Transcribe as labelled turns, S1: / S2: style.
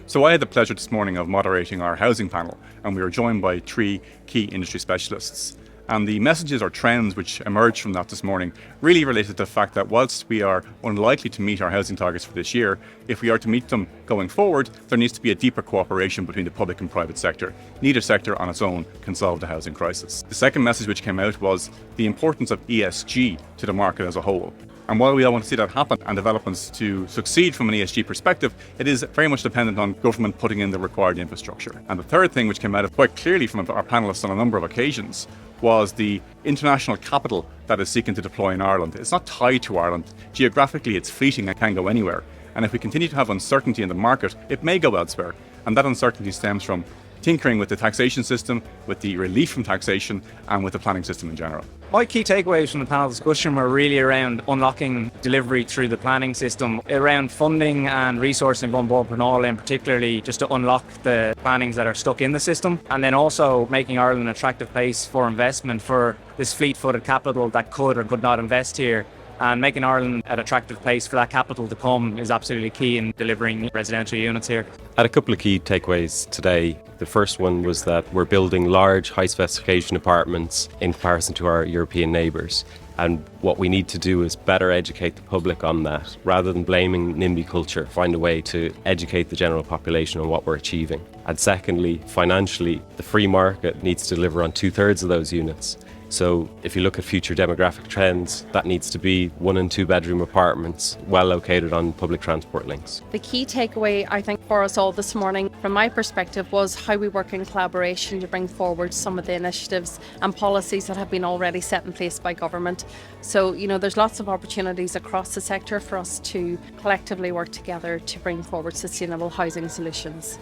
S1: So I had the pleasure this morning of moderating our housing panel, and we were joined by three key industry specialists. And the messages or trends which emerged from that this morning really related to the fact that whilst we are unlikely to meet our housing targets for this year, if we are to meet them going forward, there needs to be a deeper cooperation between the public and private sector. Neither sector on its own can solve the housing crisis. The second message which came out was the importance of ESG to the market as a whole. And while we all want to see that happen and developments to succeed from an ESG perspective, it is very much dependent on government putting in the required infrastructure. And the third thing which came out quite clearly from our panellists on a number of occasions was the international capital that is seeking to deploy in Ireland. It's not tied to Ireland. Geographically, it's fleeting and can go anywhere. And if we continue to have uncertainty in the market, it may go elsewhere. And that uncertainty stems from tinkering with the taxation system, with the relief from taxation, and with the planning system in general.
S2: My key takeaways from the panel discussion were really around unlocking delivery through the planning system, around funding and resourcing from board Panellists, and particularly just to unlock the plannings that are stuck in the system, and then also making Ireland an attractive place for investment for this fleet-footed capital that could or could not invest here. And making Ireland an attractive place for that capital to come is absolutely key in delivering residential units here.
S3: I had a couple of key takeaways today. The first one was that we're building large, high-specification apartments in comparison to our European neighbours. And what we need to do is better educate the public on that. Rather than blaming NIMBY culture, find a way to educate the general population on what we're achieving. And secondly, financially, the free market needs to deliver on 2/3 of those units. So if you look at future demographic trends, that needs to be 1 and 2 bedroom apartments well located on public transport links.
S4: The key takeaway, I think, for us all this morning, from my perspective, was how we work in collaboration to bring forward some of the initiatives and policies that have been already set in place by government. So, there's lots of opportunities across the sector for us to collectively work together to bring forward sustainable housing solutions.